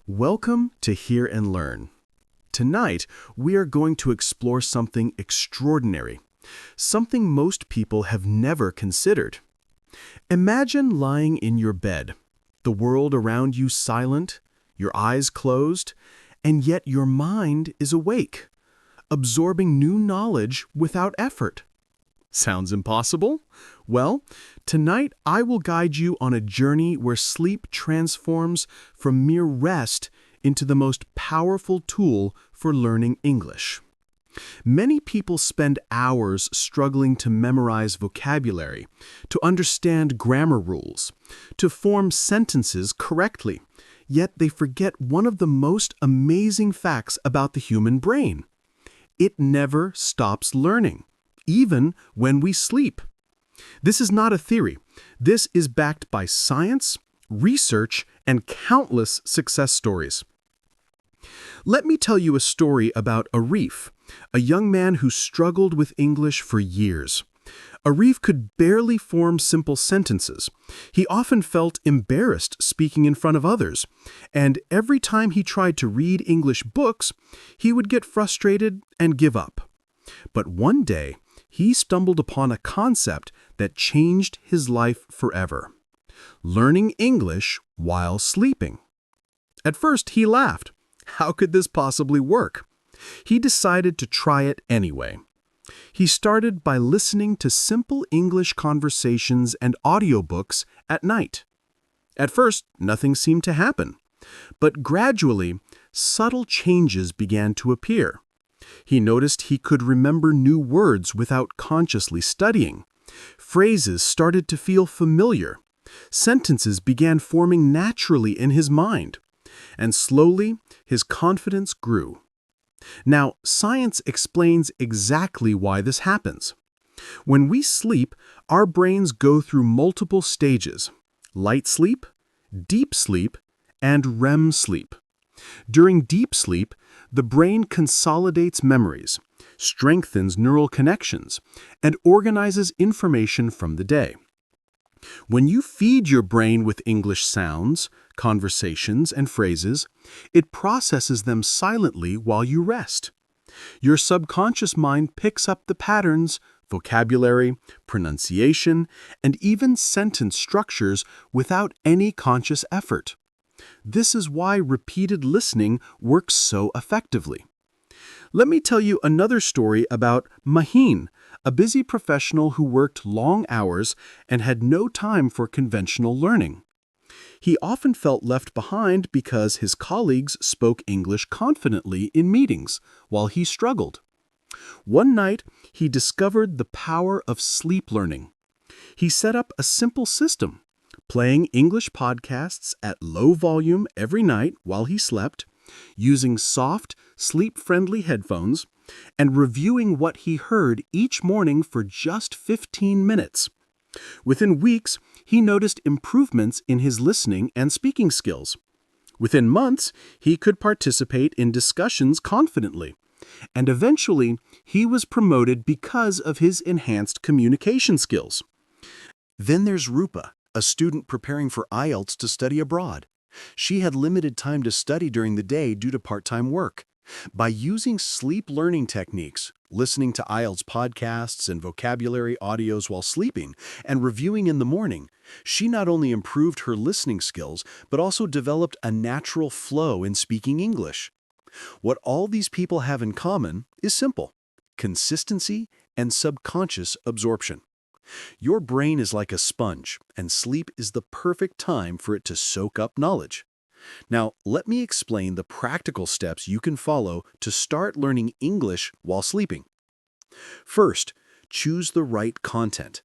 Welcome to Hear and Learn. Tonight, we are going to explore something extraordinary, something most people have never considered. Imagine lying in your bed, the world around you silent, your eyes closed, and yet your mind is awake, absorbing new knowledge without effort. Sounds impossible? Well, tonight I will guide you on a journey where sleep transforms from mere rest into the most powerful tool for learning English. Many people spend hours struggling to memorize vocabulary, to understand grammar rules, to form sentences correctly, yet they forget one of the most amazing facts about the human brain. It never stops learning, even when we sleep. This is not a theory. This is backed by science, research, and countless success stories. Let me tell you a story about Arif, a young man who struggled with English for years. Arif could barely form simple sentences. He often felt embarrassed speaking in front of others, and every time he tried to read English books, he would get frustrated and give up. But one day, he stumbled upon a concept that changed his life forever: learning English while sleeping. At first, he laughed. How could this possibly work? He decided to try it anyway. He started by listening to simple English conversations and audiobooks at night. At first, nothing seemed to happen, but gradually, subtle changes began to appear. He noticed he could remember new words without consciously studying. Phrases started to feel familiar. Sentences began forming naturally in his mind. And slowly, his confidence grew. Now, science explains exactly why this happens. When we sleep, our brains go through multiple stages: light sleep, deep sleep, and REM sleep. During deep sleep, the brain consolidates memories, strengthens neural connections, and organizes information from the day. When you feed your brain with English sounds, conversations, and phrases, it processes them silently while you rest. Your subconscious mind picks up the patterns, vocabulary, pronunciation, and even sentence structures without any conscious effort. This is why repeated listening works so effectively. Let me tell you another story about Mahin, a busy professional who worked long hours and had no time for conventional learning. He often felt left behind because his colleagues spoke English confidently in meetings, while he struggled. One night, he discovered the power of sleep learning. He set up a simple system: playing English podcasts at low volume every night while he slept, using soft, sleep-friendly headphones, and reviewing what he heard each morning for just 15 minutes. Within weeks, he noticed improvements in his listening and speaking skills. Within months, he could participate in discussions confidently. And eventually, he was promoted because of his enhanced communication skills. Then there's Rupa, a student preparing for IELTS to study abroad. She had limited time to study during the day due to part-time work. By using sleep learning techniques, listening to IELTS podcasts and vocabulary audios while sleeping, and reviewing in the morning, she not only improved her listening skills, but also developed a natural flow in speaking English. What all these people have in common is simple: consistency and subconscious absorption. Your brain is like a sponge, and sleep is the perfect time for it to soak up knowledge. Now, let me explain the practical steps you can follow to start learning English while sleeping. First, choose the right content.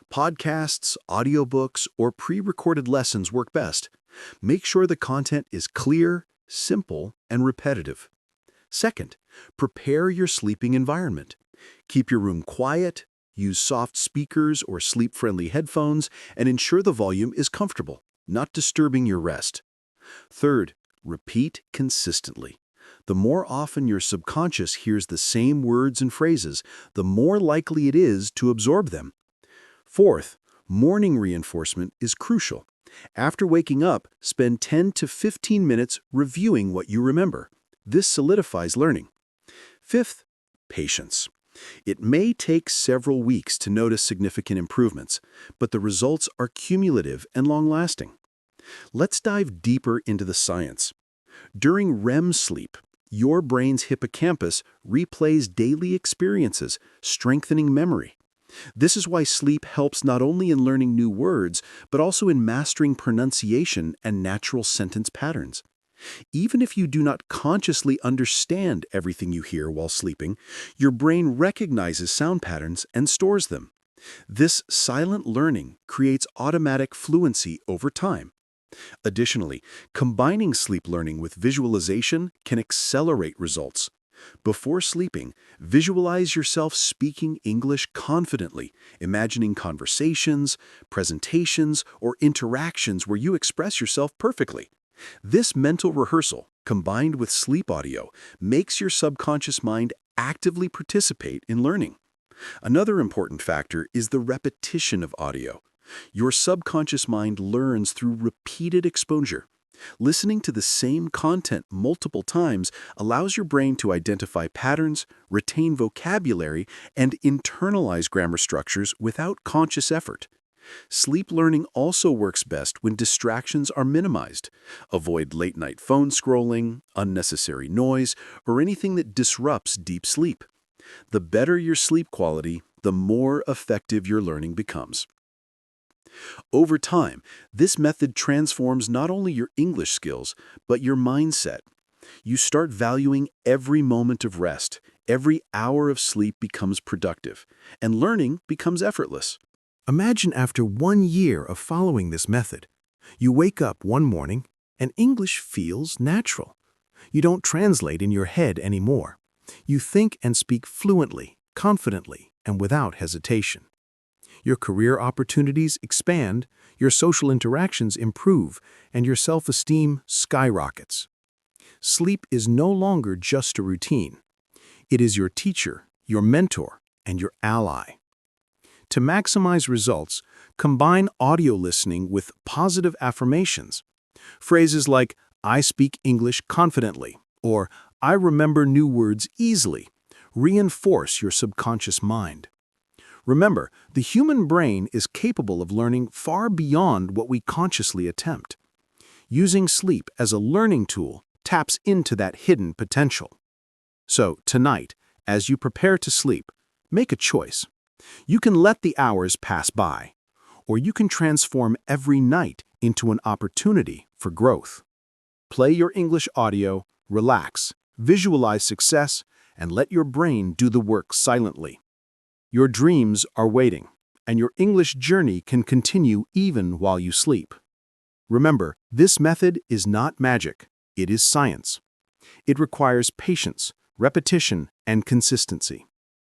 Podcasts, audiobooks, or pre-recorded lessons work best. Make sure the content is clear, simple, and repetitive. Second, prepare your sleeping environment. Keep your room quiet, use soft speakers or sleep-friendly headphones, and ensure the volume is comfortable, not disturbing your rest. Third, repeat consistently. The more often your subconscious hears the same words and phrases, the more likely it is to absorb them. Fourth, morning reinforcement is crucial. After waking up, spend 10 to 15 minutes reviewing what you remember. This solidifies learning. Fifth, patience. It may take several weeks to notice significant improvements, but the results are cumulative and long-lasting. Let's dive deeper into the science. During REM sleep, your brain's hippocampus replays daily experiences, strengthening memory. This is why sleep helps not only in learning new words, but also in mastering pronunciation and natural sentence patterns. Even if you do not consciously understand everything you hear while sleeping, your brain recognizes sound patterns and stores them. This silent learning creates automatic fluency over time. Additionally, combining sleep learning with visualization can accelerate results. Before sleeping, visualize yourself speaking English confidently, imagining conversations, presentations, or interactions where you express yourself perfectly. This mental rehearsal, combined with sleep audio, makes your subconscious mind actively participate in learning. Another important factor is the repetition of audio. Your subconscious mind learns through repeated exposure. Listening to the same content multiple times allows your brain to identify patterns, retain vocabulary, and internalize grammar structures without conscious effort. Sleep learning also works best when distractions are minimized. Avoid late-night phone scrolling, unnecessary noise, or anything that disrupts deep sleep. The better your sleep quality, the more effective your learning becomes. Over time, this method transforms not only your English skills, but your mindset. You start valuing every moment of rest, every hour of sleep becomes productive, and learning becomes effortless. Imagine after 1 year of following this method, you wake up one morning and English feels natural. You don't translate in your head anymore. You think and speak fluently, confidently, and without hesitation. Your career opportunities expand, your social interactions improve, and your self-esteem skyrockets. Sleep is no longer just a routine. It is your teacher, your mentor, and your ally. To maximize results, combine audio listening with positive affirmations. Phrases like, "I speak English confidently," or "I remember new words easily," reinforce your subconscious mind. Remember, the human brain is capable of learning far beyond what we consciously attempt. Using sleep as a learning tool taps into that hidden potential. So, tonight, as you prepare to sleep, make a choice. You can let the hours pass by, or you can transform every night into an opportunity for growth. Play your English audio, relax, visualize success, and let your brain do the work silently. Your dreams are waiting, and your English journey can continue even while you sleep. Remember, this method is not magic, it is science. It requires patience, repetition, and consistency.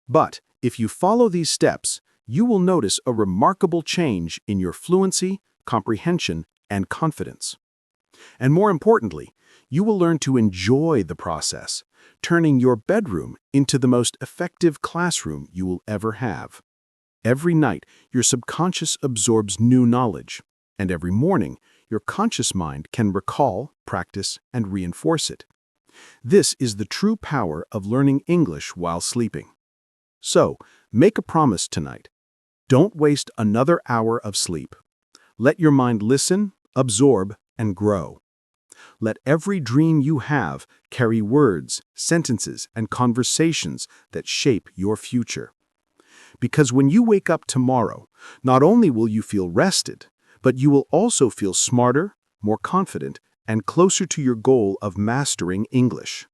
But if you follow these steps, you will notice a remarkable change in your fluency, comprehension, and confidence. And more importantly, you will learn to enjoy the process, turning your bedroom into the most effective classroom you will ever have. Every night, your subconscious absorbs new knowledge, and every morning, your conscious mind can recall, practice, and reinforce it. This is the true power of learning English while sleeping. So, make a promise tonight. Don't waste another hour of sleep. Let your mind listen, absorb, and grow. Let every dream you have carry words, sentences, and conversations that shape your future. Because when you wake up tomorrow, not only will you feel rested, but you will also feel smarter, more confident, and closer to your goal of mastering English.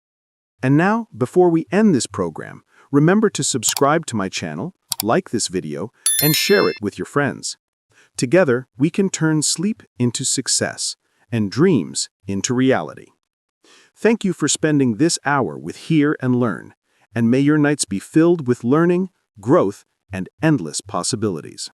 And now, before we end this program, remember to subscribe to my channel, like this video, and share it with your friends. Together, we can turn sleep into success and dreams into reality. Thank you for spending this hour with Hear and Learn, and may your nights be filled with learning, growth, and endless possibilities.